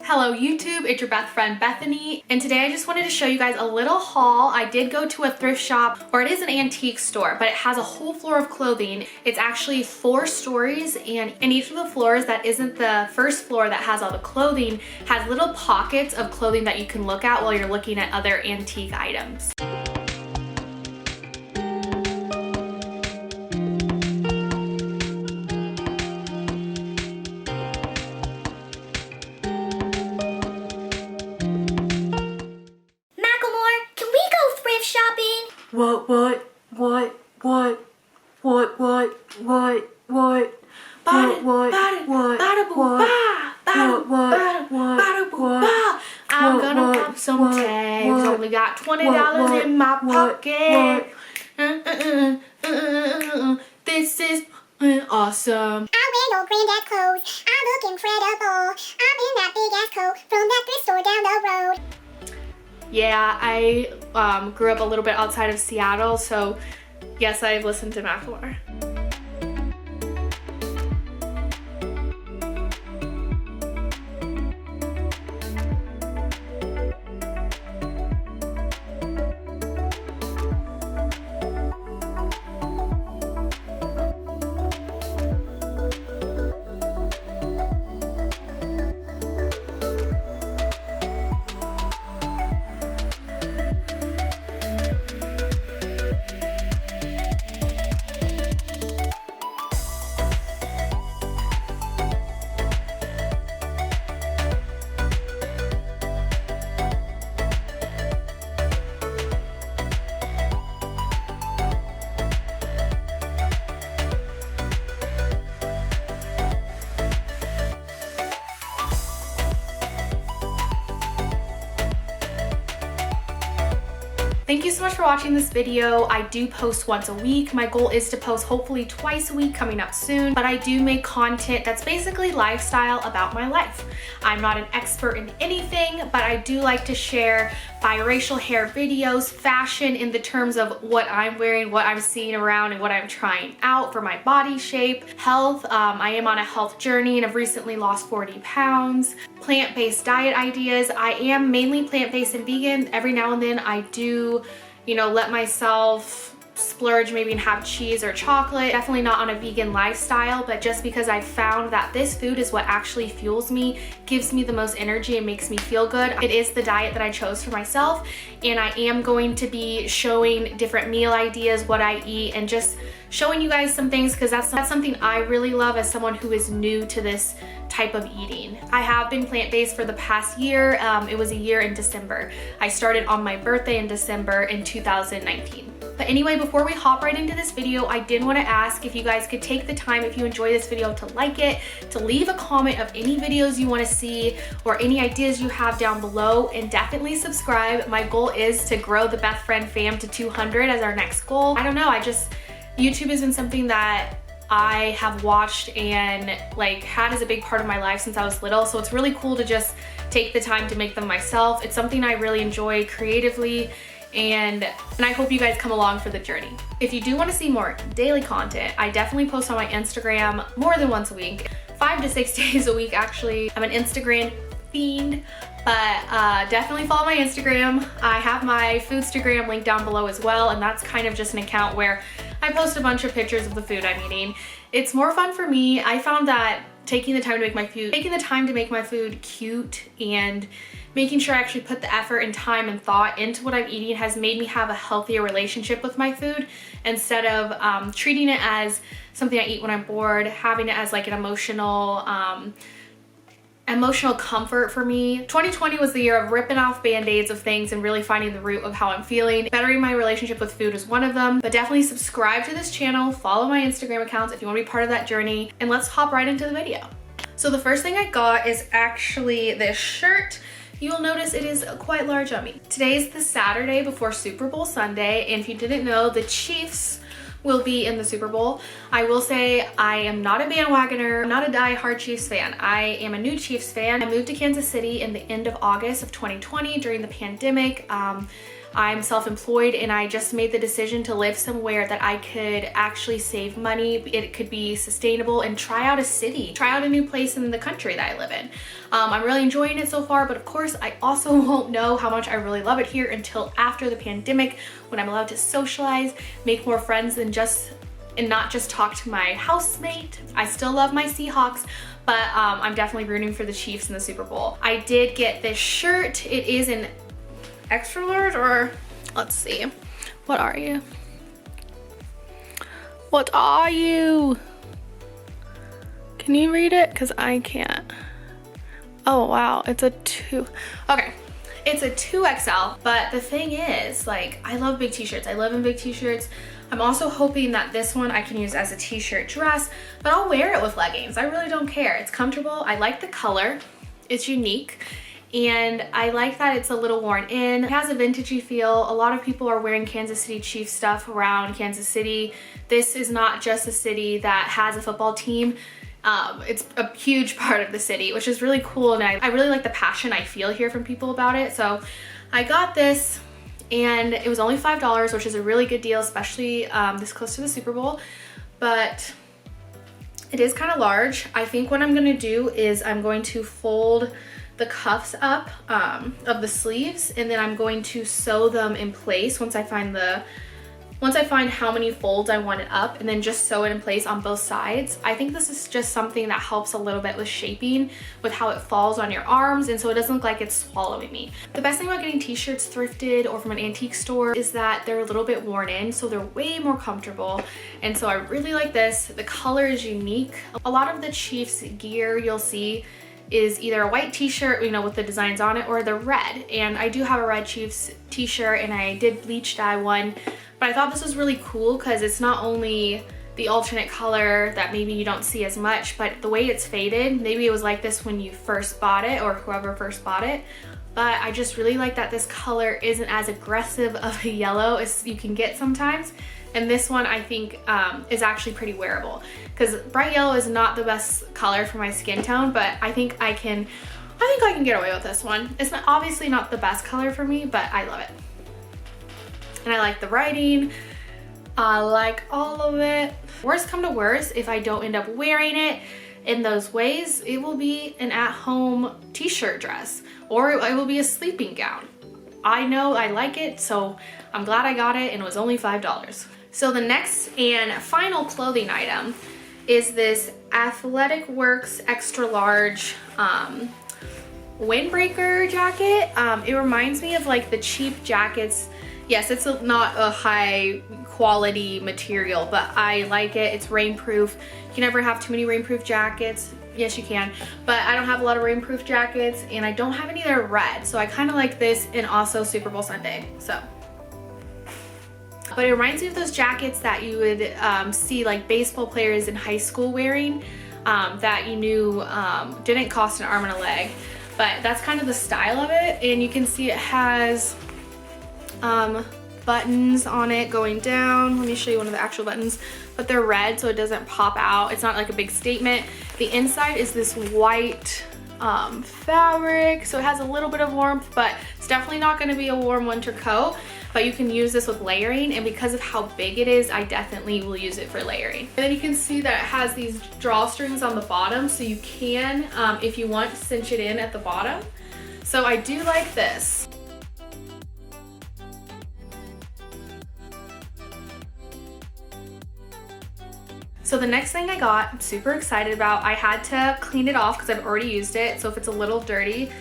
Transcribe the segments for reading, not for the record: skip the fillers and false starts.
Hello YouTube, it's your best friend Bethany, and today I just wanted to show you guys a little haul. I did go to a thrift shop, or it is an antique store, but it has a whole floor of clothing. It's actually 4 stories, and in each of the floors that isn't the first floor that has all the clothing has little pockets of clothing that you can look at while you're looking at other antique items. What? I'm gonna pop some tags. Only got $20 in my pocket. This is awesome. I wear no granddad clothes. I look incredible. I'm in that big ass coat from that thrift store down the road. Yeah, I grew up a little bit outside of Seattle, so yes, I've listened to Macklemore. Thank you so much for watching this video. I do post once a week. My goal is to post hopefully twice a week coming up soon, but I do make content that's basically lifestyle about my life. I'm not an expert in anything, but I do like to share biracial hair videos, fashion in the terms of what I'm wearing, what I'm seeing around, and what I'm trying out for my body shape, health. I am on a health journey and have recently lost 40 pounds. Plant-based diet ideas. I am mainly plant-based and vegan. Every now and then I do, let myself splurge maybe and have cheese or chocolate. Definitely not on a vegan lifestyle, but just because I've found that this food is what actually fuels me, gives me the most energy, and makes me feel good. It is the diet that I chose for myself, and I am going to be showing different meal ideas, what I eat, and just showing you guys some things because that's something I really love as someone who is new to this type of eating. I have been plant-based for the past year. It was a year in December. I started on my birthday in December in 2019. But anyway, before we hop right into this video, I did want to ask if you guys could take the time, if you enjoy this video, to like it, to leave a comment of any videos you want to see or any ideas you have down below, and definitely subscribe. My goal is to grow the Beth Friend fam to 200 as our next goal. I don't know, YouTube has been something that I have watched and had as a big part of my life since I was little, so it's really cool to just take the time to make them myself. It's something I really enjoy creatively, and I hope you guys come along for the journey. If you do want to see more daily content, I definitely post on my Instagram more than once a week, 5 to 6 days a week actually. I'm an Instagram fiend, but definitely follow my Instagram. I have my FoodStagram link down below as well, and that's kind of just an account where I post a bunch of pictures of the food I'm eating. It's more fun for me. I found that taking the time to make my food cute and making sure I actually put the effort and time and thought into what I'm eating has made me have a healthier relationship with my food, instead of treating it as something I eat when I'm bored, having it as an emotional comfort for me. 2020 was the year of ripping off band-aids of things and really finding the root of how I'm feeling. Bettering my relationship with food is one of them, but definitely subscribe to this channel, follow my Instagram accounts if you want to be part of that journey, and let's hop right into the video. So the first thing I got is actually this shirt. You'll notice it is quite large on me. Today is the Saturday before Super Bowl Sunday, and if you didn't know, the Chiefs will be in the Super Bowl. I will say I am not a bandwagoner, I'm not a die-hard Chiefs fan. I am a new Chiefs fan. I moved to Kansas City in the end of August of 2020 during the pandemic. I'm self-employed and I just made the decision to live somewhere that I could actually save money. It could be sustainable and try out a city, try out a new place in the country that I live in. I'm really enjoying it so far, but of course I also won't know how much I really love it here until after the pandemic, when I'm allowed to socialize, make more friends and not just talk to my housemate. I still love my Seahawks, but I'm definitely rooting for the Chiefs in the Super Bowl. I did get this shirt. It is an extra large, or let's see. What are you? What are you? Can you read it? Because I can't. Oh wow, it's a 2. Okay, it's a 2XL, but the thing is, like, I love big t-shirts. I live in big t-shirts. I'm also hoping that this one I can use as a t-shirt dress, but I'll wear it with leggings. I really don't care. It's comfortable. I like the color. It's unique. And I like that it's a little worn in. It has a vintagey feel. A lot of people are wearing Kansas City Chiefs stuff around Kansas City. This is not just a city that has a football team. It's a huge part of the city, which is really cool, and I really like the passion I feel here from people about it. So I got this, and it was only $5, which is a really good deal, especially this close to the Super Bowl, but it is kind of large. I think what I'm gonna do is I'm going to fold the cuffs up of the sleeves, and then I'm going to sew them in place once I find how many folds I want it up, and then just sew it in place on both sides. I think this is just something that helps a little bit with shaping, with how it falls on your arms, and so it doesn't look like it's swallowing me. The best thing about getting t-shirts thrifted or from an antique store is that they're a little bit worn in, so they're way more comfortable, and so I really like this. The color is unique. A lot of the Chiefs gear you'll see is either a white t-shirt, you know, with the designs on it, or the red. And I do have a red Chiefs t-shirt, and I did bleach dye one, but I thought this was really cool because it's not only the alternate color that maybe you don't see as much, but the way it's faded. Maybe it was like this when you first bought it, or whoever first bought it, but I just really like that this color isn't as aggressive of a yellow as you can get sometimes. And this one I think is actually pretty wearable, because bright yellow is not the best color for my skin tone, but I think I can get away with this one. It's obviously not the best color for me, but I love it. And I like the writing. I like all of it. Worst come to worst, if I don't end up wearing it in those ways, it will be an at-home t-shirt dress, or it will be a sleeping gown. I know I like it, so I'm glad I got it, and it was only $5. So the next and final clothing item is this Athletic Works extra large windbreaker jacket. It reminds me of like the cheap jackets. Yes, it's not a high quality material, but I like it. It's rainproof. You can never have too many rainproof jackets. Yes, you can, but I don't have a lot of rainproof jackets, and I don't have any that are red, so I kind of like this, and also Super Bowl Sunday. But it reminds me of those jackets that you would see like baseball players in high school wearing, that you knew didn't cost an arm and a leg, but that's kind of the style of it. And you can see it has buttons on it going down. Let me show you one of the actual buttons, but they're red, so it doesn't pop out. It's not like a big statement. The inside is this white fabric, so it has a little bit of warmth, but it's definitely not going to be a warm winter coat. But you can use this with layering, and because of how big it is, I definitely will use it for layering. And then you can see that it has these drawstrings on the bottom, so you can, if you want, cinch it in at the bottom. So I do like this. So the next thing I got, I'm super excited about. I had to clean it off because I've already used it, so if it's a little dirty,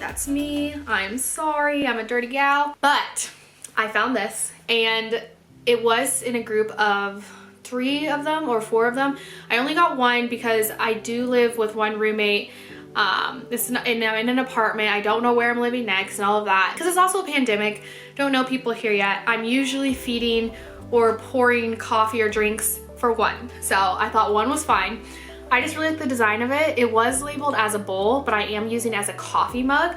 that's me. I'm sorry, I'm a dirty gal. But I found this, and it was in a group of 3 of them or 4 of them. I only got one because I do live with one roommate. And I'm in an apartment. I don't know where I'm living next and all of that, because it's also a pandemic. Don't know people here yet. I'm usually feeding or pouring coffee or drinks for one, so I thought one was fine. I just really like the design of it. It was labeled as a bowl, but I am using it as a coffee mug.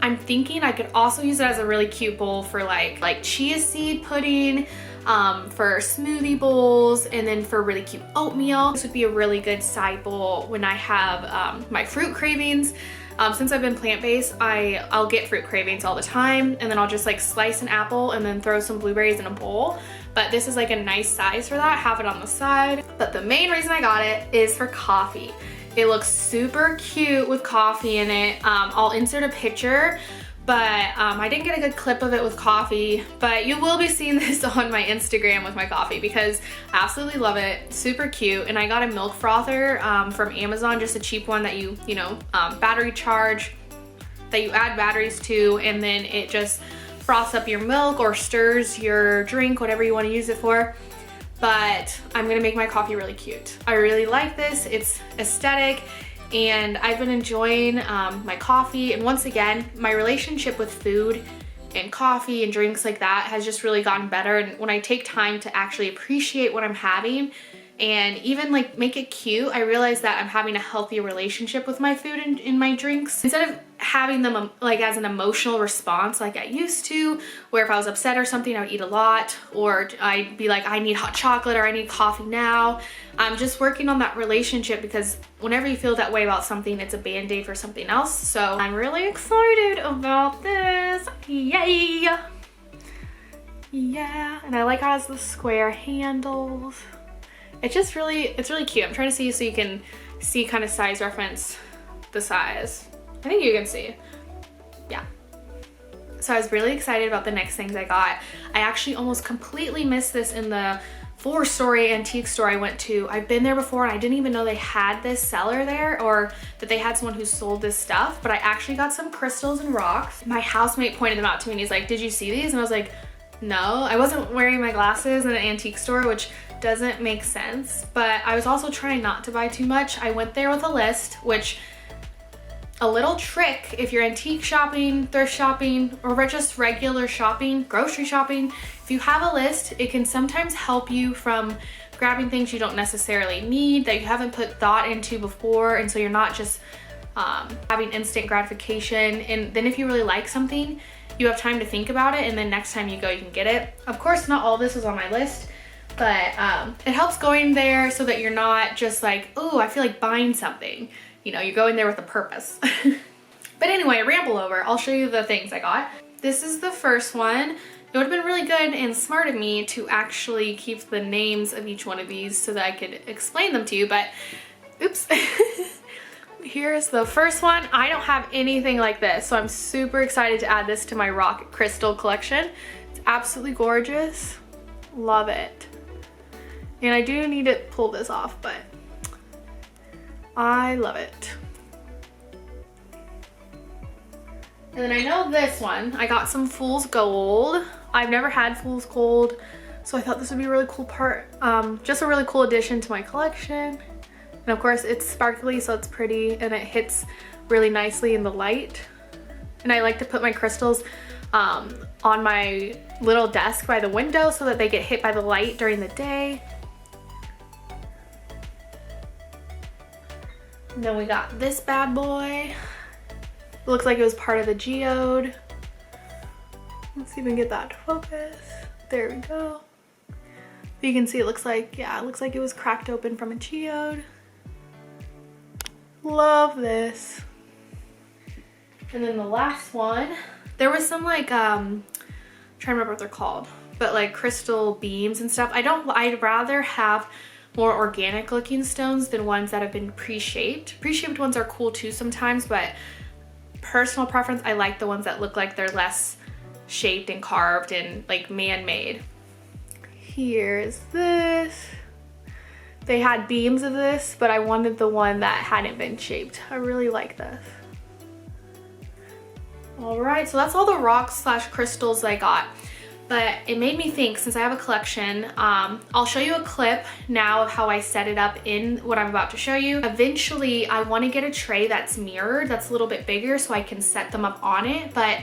I'm thinking I could also use it as a really cute bowl for like chia seed pudding, for smoothie bowls, and then for really cute oatmeal. This would be a really good side bowl when I have my fruit cravings. Since I've been plant-based, I'll get fruit cravings all the time, and then I'll just like slice an apple and then throw some blueberries in a bowl. But this is like a nice size for that, have it on the side. But the main reason I got it is for coffee. It looks super cute with coffee in it. I'll insert a picture, but I didn't get a good clip of it with coffee, but you will be seeing this on my Instagram with my coffee because I absolutely love it. Super cute. And I got a milk frother from Amazon, just a cheap one that you know, battery charge, that you add batteries to, and then it just froths up your milk or stirs your drink, whatever you want to use it for. But I'm gonna make my coffee really cute. I really like this, it's aesthetic, and I've been enjoying my coffee. And once again, my relationship with food and coffee and drinks like that has just really gotten better. And when I take time to actually appreciate what I'm having and even like make it cute, I realize that I'm having a healthier relationship with my food and my drinks. Instead of having them like as an emotional response like I used to, where if I was upset or something, I would eat a lot, or I'd be like, I need hot chocolate or I need coffee now. I'm just working on that relationship, because whenever you feel that way about something, it's a band-aid for something else. So I'm really excited about this. Yay! Yeah, and I like how it has the square handles. It's just really, it's really cute. I'm trying to see so you can see kind of size reference the size. I think you can see. Yeah. So I was really excited about the next things I got. I actually almost completely missed this in the 4-story antique store I went to. I've been there before and I didn't even know they had this seller there, or that they had someone who sold this stuff, but I actually got some crystals and rocks. My housemate pointed them out to me and he's like, did you see these? And I was like, no. I wasn't wearing my glasses in an antique store, which doesn't make sense, but I was also trying not to buy too much. I went there with a list, which a little trick if you're antique shopping, thrift shopping, or just regular shopping, grocery shopping, if you have a list, it can sometimes help you from grabbing things you don't necessarily need, that you haven't put thought into before, and so you're not just having instant gratification. And then if you really like something, you have time to think about it, and then next time you go, you can get it. Of course, not all this was on my list, but it helps going there so that you're not just like, oh, I feel like buying something. You know, you're going there with a purpose. But anyway, ramble over. I'll show you the things I got. This is the first one. It would have been really good and smart of me to actually keep the names of each one of these so that I could explain them to you, but oops. Here's the first one. I don't have anything like this, so I'm super excited to add this to my rock crystal collection. It's absolutely gorgeous. Love it. And I do need to pull this off, but I love it. And then I know this one, I got some fool's gold. I've never had fool's gold, so I thought this would be a really cool part. Just a really cool addition to my collection. And of course it's sparkly, so it's pretty, and it hits really nicely in the light. And I like to put my crystals on my little desk by the window so that they get hit by the light during the day. And then we got this bad boy. It looks like it was part of the geode. Let's even get that to focus. There we go. You can see it looks like, yeah, it looks like it was cracked open from a geode. Love this. And then the last one, there was some like, trying to remember what they're called, but like crystal beams and stuff. I'd rather have more organic looking stones than ones that have been pre-shaped. Pre-shaped ones are cool too sometimes, but personal preference, I like the ones that look like they're less shaped and carved and like man-made. Here's this. They had beams of this, but I wanted the one that hadn't been shaped. I really like this. All right, so that's all the rocks slash crystals I got. But it made me think, since I have a collection, I'll show you a clip now of how I set it up in what I'm about to show you. Eventually, I want to get a tray that's mirrored, that's a little bit bigger, so I can set them up on it. But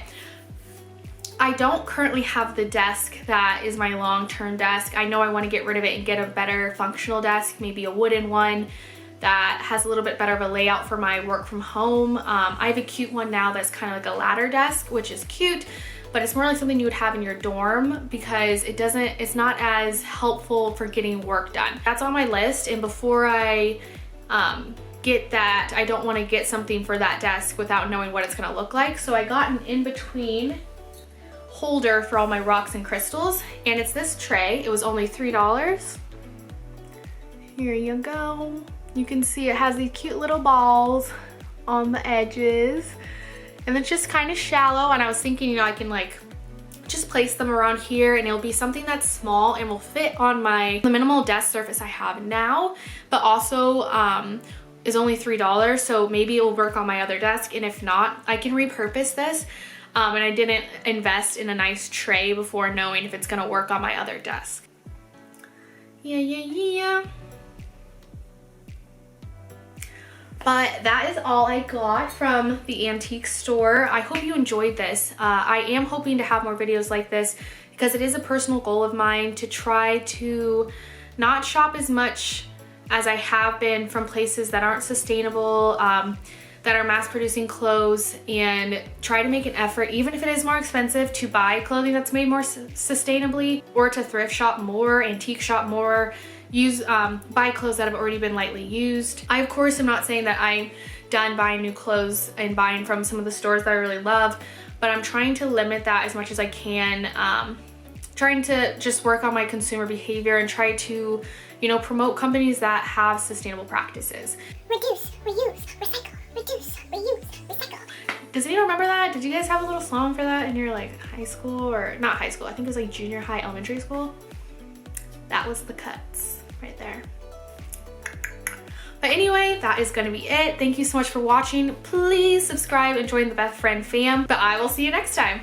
I don't currently have the desk that is my long-term desk. I know I want to get rid of it and get a better functional desk, maybe a wooden one that has a little bit better of a layout for my work from home. I have a cute one now that's kind of like a ladder desk, which is cute, but it's more like something you would have in your dorm because it's not as helpful for getting work done. That's on my list, and before I get get that. I don't want to get something for that desk without knowing what it's going to look like. So I got an in-between holder for all my rocks and crystals, and it's this tray. It was only $3. Here you go. You can see it has these cute little balls on the edges, and it's just kind of shallow, and I was thinking, you know, I can like just place them around here and it'll be something that's small and will fit on the minimal desk surface I have now, but also is only $3, so maybe it will work on my other desk, and if not, I can repurpose this. And I didn't invest in a nice tray before knowing if it's gonna work on my other desk. Yeah. But that is all I got from the antique store. I hope you enjoyed this. I am hoping to have more videos like this because it is a personal goal of mine to try to not shop as much as I have been from places that aren't sustainable, that are mass producing clothes, and try to make an effort, even if it is more expensive, to buy clothing that's made more sustainably, or to thrift shop more, antique shop more, buy clothes that have already been lightly used. I of course am not saying that I'm done buying new clothes and buying from some of the stores that I really love, but I'm trying to limit that as much as I can, trying to just work on my consumer behavior and try to, you know, promote companies that have sustainable practices. Reduce, reuse, recycle, reduce, reuse, recycle. Does anyone remember that? Did you guys have a little song for that in your like high school, or not high school, I think it was like junior high, elementary school? That was the cuts right there. But anyway, that is gonna be it. Thank you so much for watching. Please subscribe and join the Best Friend fam, but I will see you next time.